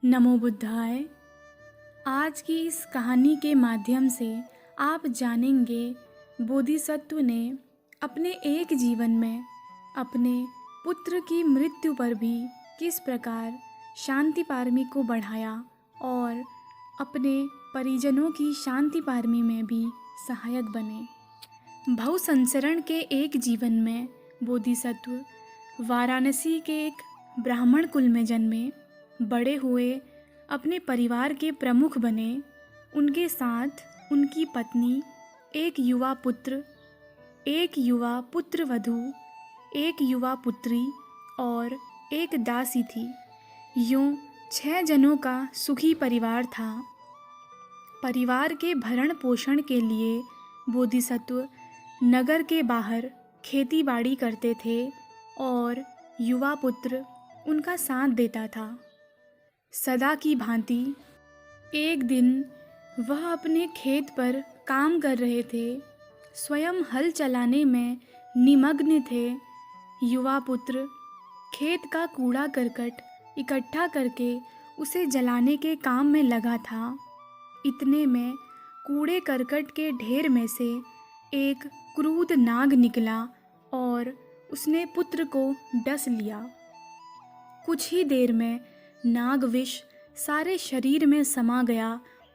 नमो बुद्धाय। आज की इस कहानी के माध्यम से आप जानेंगे बोधिसत्व ने अपने एक जीवन में अपने पुत्र की मृत्यु पर भी किस प्रकार शांति पारमी को बढ़ाया और अपने परिजनों की शांति पारमी में भी सहायक बने। भव संसरण के एक जीवन में बोधिसत्व वाराणसी के एक ब्राह्मण कुल में जन्मे, बड़े हुए, अपने परिवार के प्रमुख बने। उनके साथ उनकी पत्नी, एक युवा पुत्र, एक युवा पुत्रवधू, एक युवा पुत्री और एक दासी थी। यूं 6 जनों का सुखी परिवार था। परिवार के भरण पोषण के लिए बोधिसत्व नगर के बाहर खेती बाड़ी करते थे और युवा पुत्र उनका साथ देता था। सदा की भांति एक दिन वह अपने खेत पर काम कर रहे थे। स्वयं हल चलाने में निमग्न थे। युवा पुत्र खेत का कूड़ा करकट इकट्ठा करके उसे जलाने के काम में लगा था। इतने में कूड़े करकट के ढेर में से एक क्रूर नाग निकला और उसने पुत्र को डस लिया। कुछ ही देर में नाग विष सारे शरीर में समा गया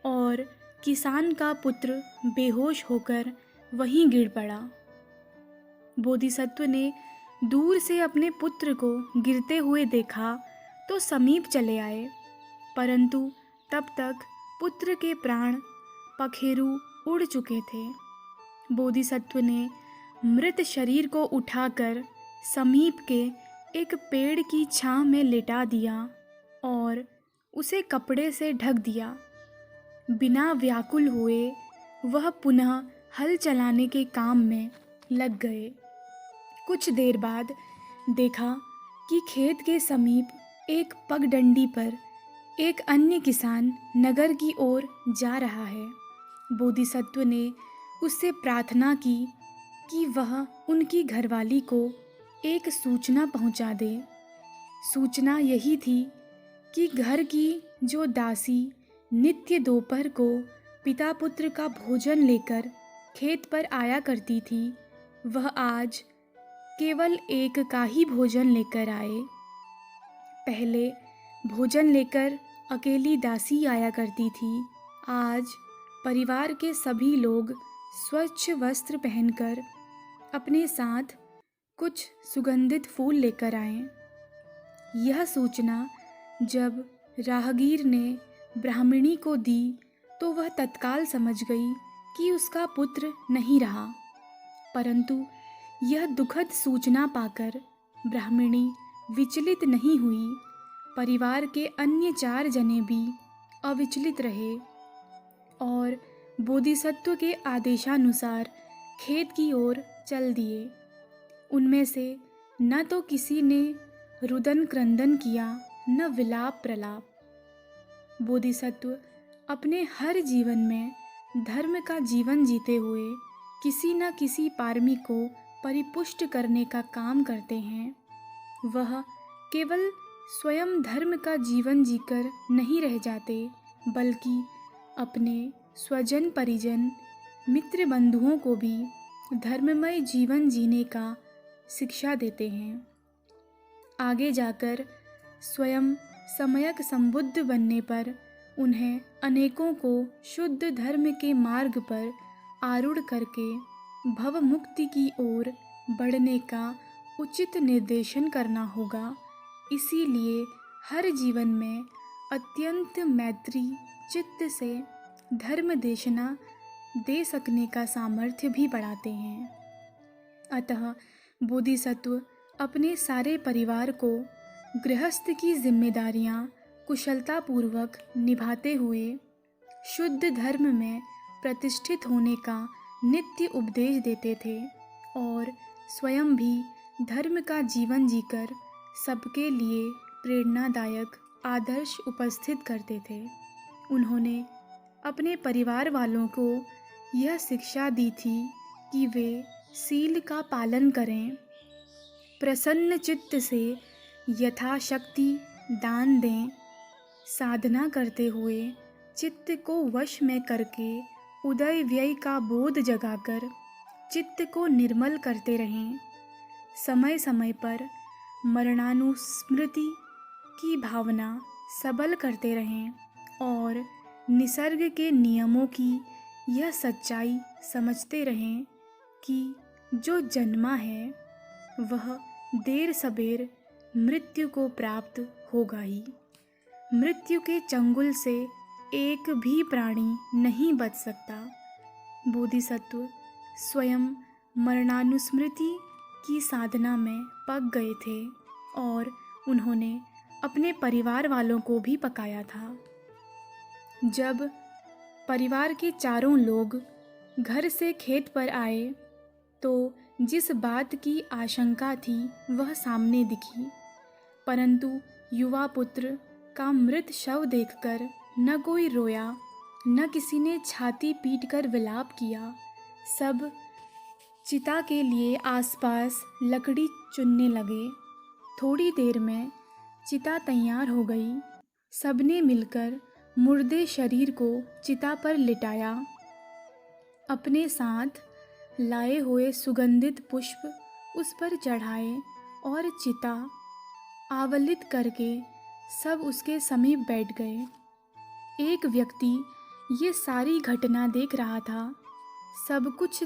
और किसान का पुत्र बेहोश होकर वहीं गिर पड़ा। बोधिसत्व ने दूर से अपने पुत्र को गिरते हुए देखा तो समीप चले आए, परंतु तब तक पुत्र के प्राण पखेरु उड़ चुके थे। बोधिसत्व ने मृत शरीर को उठाकर समीप के एक पेड़ की छांव में लेटा दिया और उसे कपड़े से ढक दिया। बिना व्याकुल हुए वह पुनः हल चलाने के काम में लग गए। कुछ देर बाद देखा कि खेत के समीप एक पगडंडी पर एक अन्य किसान नगर की ओर जा रहा है। बोधिसत्व ने उससे प्रार्थना की कि वह उनकी घरवाली को एक सूचना पहुंचा दे। सूचना यही थी कि घर की जो दासी नित्य दोपहर को पिता पुत्र का भोजन लेकर खेत पर आया करती थी, वह आज केवल एक का ही भोजन लेकर आए। पहले भोजन लेकर अकेली दासी आया करती थी, आज परिवार के सभी लोग स्वच्छ वस्त्र पहनकर अपने साथ कुछ सुगंधित फूल लेकर आए। यह सूचना जब राहगीर ने ब्राह्मणी को दी तो वह तत्काल समझ गई कि उसका पुत्र नहीं रहा, परंतु यह दुखद सूचना पाकर ब्राह्मणी विचलित नहीं हुई। परिवार के अन्य 4 जने भी अविचलित रहे और बोधिसत्व के आदेशानुसार खेत की ओर चल दिए। उनमें से न तो किसी ने रुदन क्रंदन किया, न विलाप प्रलाप। बोधिसत्व अपने हर जीवन में धर्म का जीवन जीते हुए किसी न किसी पारमी को परिपुष्ट करने का काम करते हैं। वह केवल स्वयं धर्म का जीवन जीकर नहीं रह जाते, बल्कि अपने स्वजन परिजन मित्र बंधुओं को भी धर्ममय जीवन जीने का शिक्षा देते हैं। आगे जाकर स्वयं सम्यक संबुद्ध बनने पर उन्हें अनेकों को शुद्ध धर्म के मार्ग पर आरूढ़ करके भव मुक्ति की ओर बढ़ने का उचित निर्देशन करना होगा। इसीलिए हर जीवन में अत्यंत मैत्री चित्त से धर्म देशना दे सकने का सामर्थ्य भी बढ़ाते हैं। अतः बोधिसत्व अपने सारे परिवार को गृहस्थ की जिम्मेदारियां कुशलतापूर्वक निभाते हुए शुद्ध धर्म में प्रतिष्ठित होने का नित्य उपदेश देते थे और स्वयं भी धर्म का जीवन जीकर सबके लिए प्रेरणादायक आदर्श उपस्थित करते थे। उन्होंने अपने परिवार वालों को यह शिक्षा दी थी कि वे सील का पालन करें, प्रसन्न चित्त से यथाशक्ति दान दें, साधना करते हुए चित्त को वश में करके उदय व्यय का बोध जगाकर चित्त को निर्मल करते रहें। समय समय पर मरणानुस्मृति की भावना सबल करते रहें और निसर्ग के नियमों की यह सच्चाई समझते रहें कि जो जन्मा है वह देर सबेर मृत्यु को प्राप्त होगा ही। मृत्यु के चंगुल से एक भी प्राणी नहीं बच सकता। बोधिसत्व स्वयं मरणानुस्मृति की साधना में पक गए थे और उन्होंने अपने परिवार वालों को भी पकाया था। जब परिवार के चारों लोग घर से खेत पर आए तो जिस बात की आशंका थी वह सामने दिखी, परंतु युवा पुत्र का मृत शव देखकर न कोई रोया, न किसी ने छाती पीटकर विलाप किया। सब चिता के लिए आसपास लकड़ी चुनने लगे। थोड़ी देर में चिता तैयार हो गई। सबने मिलकर मुर्दे शरीर को चिता पर लिटाया। अपने साथ लाए हुए सुगंधित पुष्प उस पर चढ़ाए और चिता आवलित करके सब उसके समीप बैठ गए। एक व्यक्ति ये सारी घटना देख रहा था। सब कुछ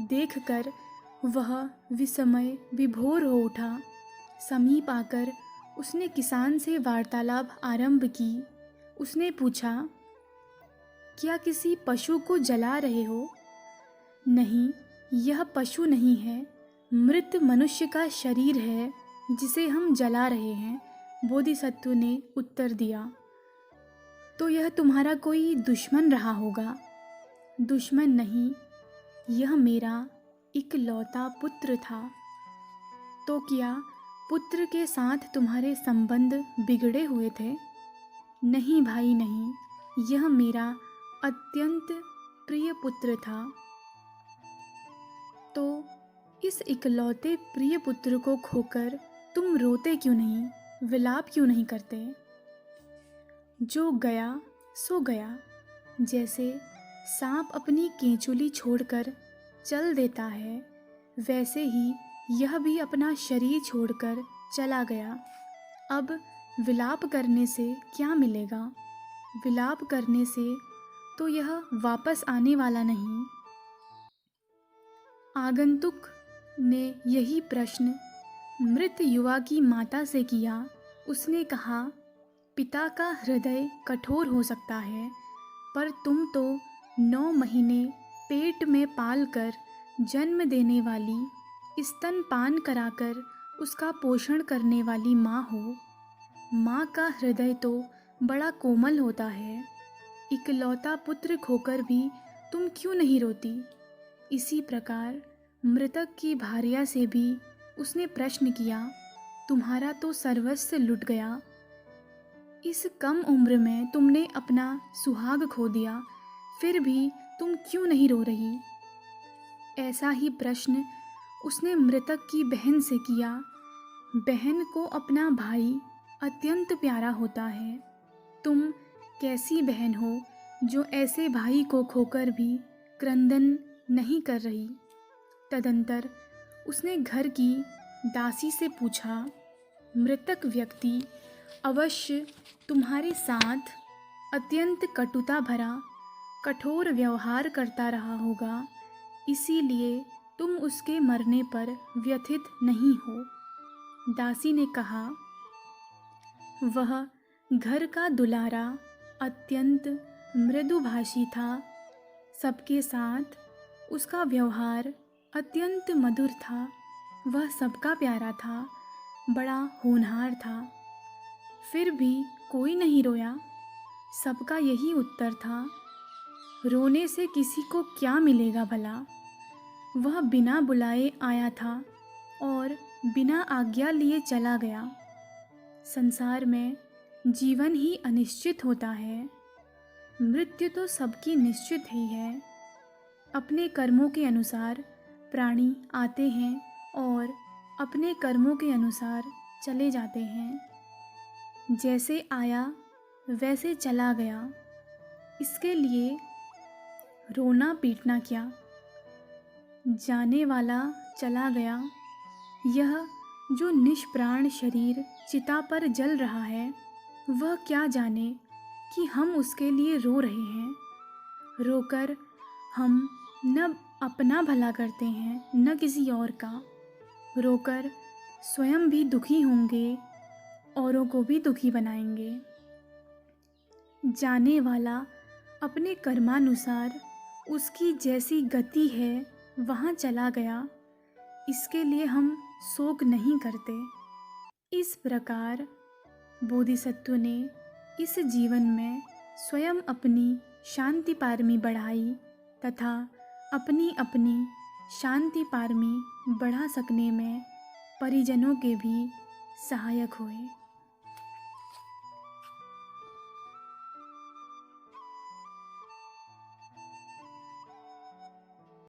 देखकर वह विस्मय विभोर हो उठा। समीप आकर उसने किसान से वार्तालाप आरंभ की। उसने पूछा, क्या किसी पशु को जला रहे हो? नहीं, यह पशु नहीं है, मृत मनुष्य का शरीर है जिसे हम जला रहे हैं, बोधिसत्व ने उत्तर दिया। तो यह तुम्हारा कोई दुश्मन रहा होगा। दुश्मन नहीं, यह मेरा इकलौता पुत्र था। तो क्या पुत्र के साथ तुम्हारे संबंध बिगड़े हुए थे? नहीं भाई नहीं, यह मेरा अत्यंत प्रिय पुत्र था। तो इस इकलौते प्रिय पुत्र को खोकर तुम रोते क्यों नहीं, विलाप क्यों नहीं करते? जो गया सो गया। जैसे सांप अपनी केंचुली छोड़कर चल देता है, वैसे ही यह भी अपना शरीर छोड़कर चला गया। अब विलाप करने से क्या मिलेगा? विलाप करने से तो यह वापस आने वाला नहीं। आगंतुक ने यही प्रश्न मृत युवा की माता से किया। उसने कहा, पिता का हृदय कठोर हो सकता है, पर तुम तो 9 महीने पेट में पालकर जन्म देने वाली, स्तनपान कराकर उसका पोषण करने वाली माँ हो। माँ का हृदय तो बड़ा कोमल होता है। इकलौता पुत्र खोकर भी तुम क्यों नहीं रोती? इसी प्रकार मृतक की भार्या से भी उसने प्रश्न किया, तुम्हारा तो सर्वस्व लुट गया। इस कम उम्र में तुमने अपना सुहाग खो दिया, फिर भी तुम क्यों नहीं रो रही? ऐसा ही प्रश्न उसने मृतक की बहन से किया। बहन को अपना भाई अत्यंत प्यारा होता है। तुम कैसी बहन हो जो ऐसे भाई को खोकर भी क्रंदन नहीं कर रही? तदंतर उसने घर की दासी से पूछा, मृतक व्यक्ति अवश्य तुम्हारे साथ अत्यंत कटुता भरा कठोर व्यवहार करता रहा होगा, इसीलिए तुम उसके मरने पर व्यथित नहीं हो। दासी ने कहा, वह घर का दुलारा अत्यंत मृदुभाषी था। सबके साथ उसका व्यवहार अत्यंत मधुर था। वह सबका प्यारा था, बड़ा होनहार था। फिर भी कोई नहीं रोया। सबका यही उत्तर था, रोने से किसी को क्या मिलेगा भला? वह बिना बुलाए आया था और बिना आज्ञा लिए चला गया। संसार में जीवन ही अनिश्चित होता है, मृत्यु तो सबकी निश्चित ही है। अपने कर्मों के अनुसार प्राणी आते हैं और अपने कर्मों के अनुसार चले जाते हैं। जैसे आया वैसे चला गया, इसके लिए रोना पीटना क्या। जाने वाला चला गया, यह जो निष्प्राण शरीर चिता पर जल रहा है, वह क्या जाने कि हम उसके लिए रो रहे हैं। रोकर हम न अपना भला करते हैं न किसी और का। रोकर स्वयं भी दुखी होंगे, औरों को भी दुखी बनाएंगे। जाने वाला अपने कर्मानुसार उसकी जैसी गति है वहाँ चला गया, इसके लिए हम शोक नहीं करते। इस प्रकार बोधिसत्व ने इस जीवन में स्वयं अपनी शांति पारमी बढ़ाई तथा अपनी अपनी शांति पारमी बढ़ा सकने में परिजनों के भी सहायक हुए।